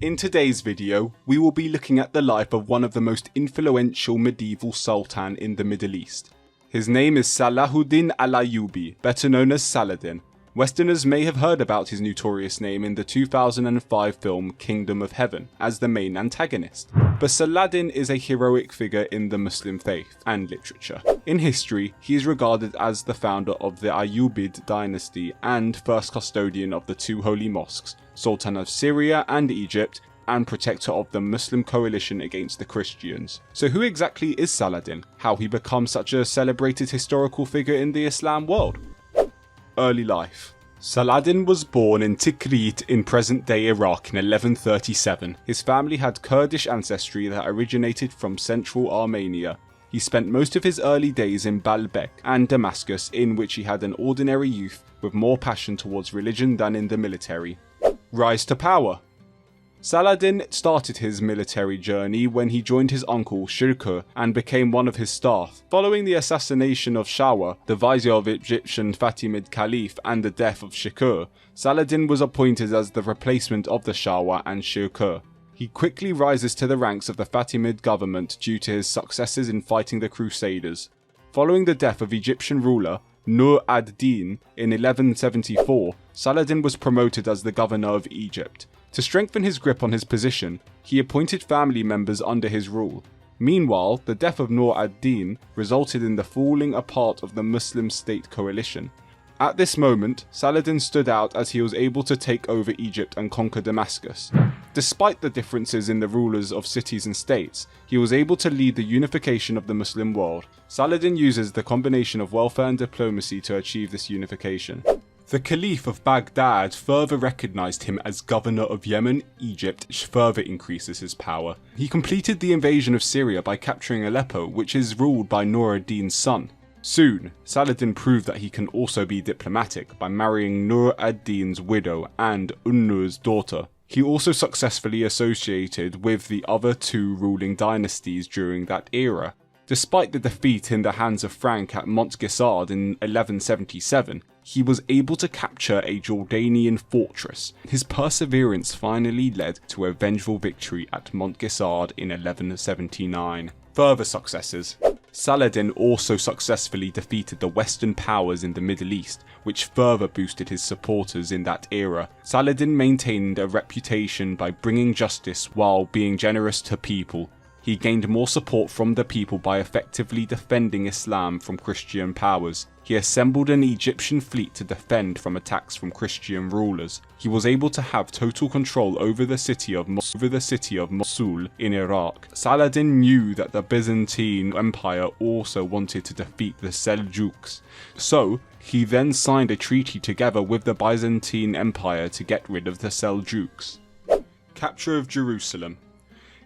In today's video, we will be looking at the life of one of the most influential medieval sultan in the Middle East. His name is Salahuddin Ayyabi, better known as Saladin. Westerners may have heard about his notorious name in the 2005 film Kingdom of Heaven as the main antagonist, but Saladin is a heroic figure in the Muslim faith and literature. In history, he is regarded as the founder of the Ayyubid dynasty and first custodian of the two holy mosques, Sultan of Syria and Egypt, and protector of the Muslim coalition against the Christians. So who exactly is Saladin? How he becomes such a celebrated historical figure in the Islam world? Early life. Saladin was born in Tikrit in present-day Iraq in 1137. His family had Kurdish ancestry that originated from central Armenia. He spent most of his early days in Baalbek and Damascus, in which he had an ordinary youth with more passion towards religion than in the military. Rise to power. Saladin started his military journey when he joined his uncle Shirkuh and became one of his staff. Following the assassination of Shawar, the vizier of Egyptian Fatimid Caliph, and the death of Shirkuh, Saladin was appointed as the replacement of the Shawar and Shirkuh. He quickly rises to the ranks of the Fatimid government due to his successes in fighting the Crusaders. Following the death of Egyptian ruler Nur ad-Din in 1174, Saladin was promoted as the governor of Egypt. To strengthen his grip on his position, he appointed family members under his rule. Meanwhile, the death of Nur ad-Din resulted in the falling apart of the Muslim state coalition. At this moment, Saladin stood out as he was able to take over Egypt and conquer Damascus. Despite the differences in the rulers of cities and states, he was able to lead the unification of the Muslim world. Saladin uses the combination of welfare and diplomacy to achieve this unification. The Caliph of Baghdad further recognized him as governor of Yemen, Egypt, which further increases his power. He completed the invasion of Syria by capturing Aleppo, which is ruled by Nur ad-Din's son. Soon, Saladin proved that he can also be diplomatic by marrying Nur ad-Din's widow and Unnur's daughter. He also successfully associated with the other two ruling dynasties during that era. Despite the defeat in the hands of Frank at Montgisard in 1177, he was able to capture a Jordanian fortress. His perseverance finally led to a vengeful victory at Montgisard in 1179. Further successes. Saladin also successfully defeated the Western powers in the Middle East, which further boosted his supporters in that era. Saladin maintained a reputation by bringing justice while being generous to people. He gained more support from the people by effectively defending Islam from Christian powers. He assembled an Egyptian fleet to defend from attacks from Christian rulers. He was able to have total control over the city of Mosul in Iraq. Saladin knew that the Byzantine Empire also wanted to defeat the Seljuks, so he then signed a treaty together with the Byzantine Empire to get rid of the Seljuks. Capture of Jerusalem.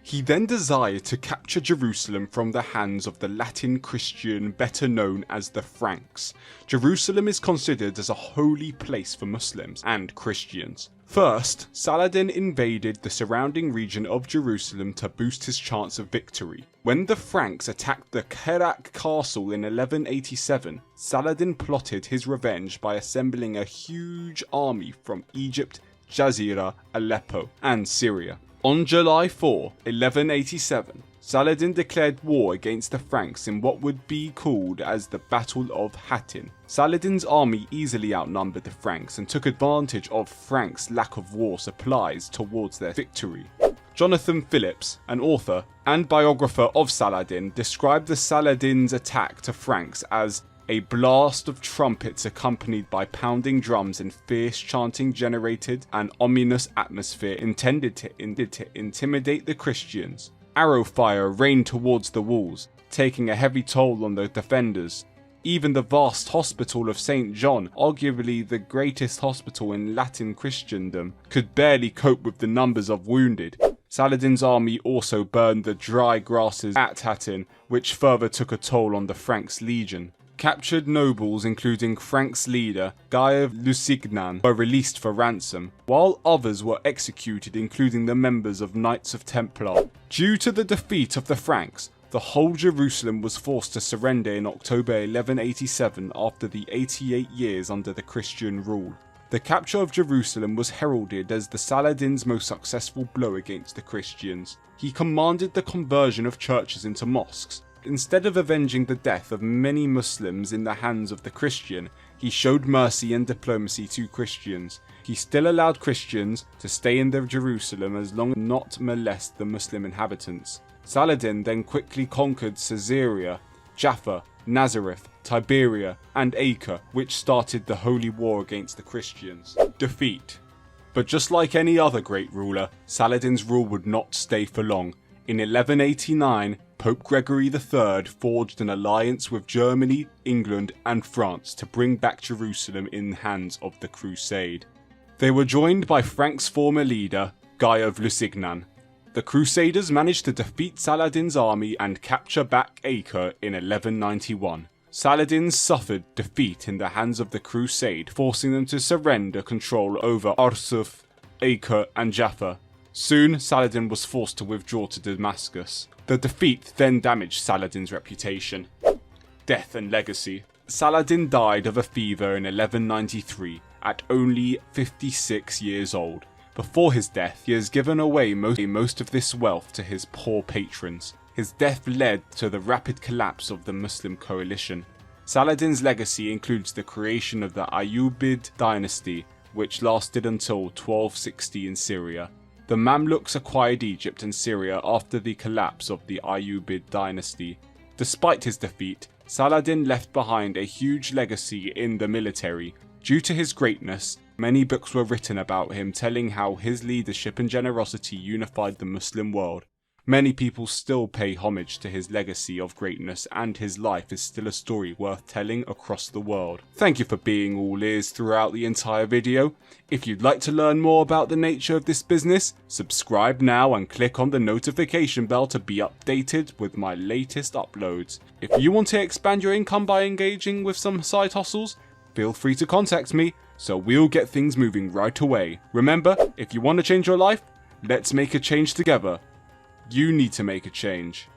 He then desired to capture Jerusalem from the hands of the Latin Christian better known as the Franks. Jerusalem is considered as a holy place for Muslims and Christians. First, Saladin invaded the surrounding region of Jerusalem to boost his chance of victory. When the Franks attacked the Kerak castle in 1187, Saladin plotted his revenge by assembling a huge army from Egypt, Jazira, Aleppo, and Syria. On July 4, 1187, Saladin declared war against the Franks in what would be called as the Battle of Hattin. Saladin's army easily outnumbered the Franks and took advantage of Franks' lack of war supplies towards their victory. Jonathan Phillips, an author and biographer of Saladin, described the Saladin's attack to Franks as a blast of trumpets accompanied by pounding drums and fierce chanting generated an ominous atmosphere intended to intimidate the Christians. Arrow fire rained towards the walls, taking a heavy toll on the defenders. Even the vast hospital of St. John, arguably the greatest hospital in Latin Christendom, could barely cope with the numbers of wounded. Saladin's army also burned the dry grasses at Hattin, which further took a toll on the Franks' legion. Captured nobles, including Frank's leader, Guy of Lusignan, were released for ransom, while others were executed, including the members of Knights of Templar. Due to the defeat of the Franks, the whole Jerusalem was forced to surrender in October 1187 after the 88 years under the Christian rule. The capture of Jerusalem was heralded as the Saladin's most successful blow against the Christians. He commanded the conversion of churches into mosques. Instead of avenging the death of many Muslims in the hands of the Christian, he showed mercy and diplomacy to Christians. He still allowed Christians to stay in their Jerusalem as long as not molest the Muslim inhabitants. Saladin then quickly conquered Caesarea, Jaffa, Nazareth, Tiberia, and Acre, which started the Holy War against the Christians. Defeat. But just like any other great ruler, Saladin's rule would not stay for long. In 1189, Pope Gregory III forged an alliance with Germany, England, and France to bring back Jerusalem in the hands of the Crusade. They were joined by Frank's former leader, Guy of Lusignan. The Crusaders managed to defeat Saladin's army and capture back Acre in 1191. Saladin suffered defeat in the hands of the Crusade, forcing them to surrender control over Arsuf, Acre, and Jaffa. Soon, Saladin was forced to withdraw to Damascus. The defeat then damaged Saladin's reputation. Death and legacy. Saladin died of a fever in 1193 at only 56 years old. Before his death, he has given away most of this wealth to his poor patrons. His death led to the rapid collapse of the Muslim coalition. Saladin's legacy includes the creation of the Ayyubid dynasty, which lasted until 1260 in Syria. The Mamluks acquired Egypt and Syria after the collapse of the Ayyubid dynasty. Despite his defeat, Saladin left behind a huge legacy in the military. Due to his greatness, many books were written about him telling how his leadership and generosity unified the Muslim world. Many people still pay homage to his legacy of greatness, and his life is still a story worth telling across the world. Thank you for being all ears throughout the entire video. If you'd like to learn more about the nature of this business, subscribe now and click on the notification bell to be updated with my latest uploads. If you want to expand your income by engaging with some side hustles, feel free to contact me, so we'll get things moving right away. Remember, if you want to change your life, let's make a change together. You need to make a change.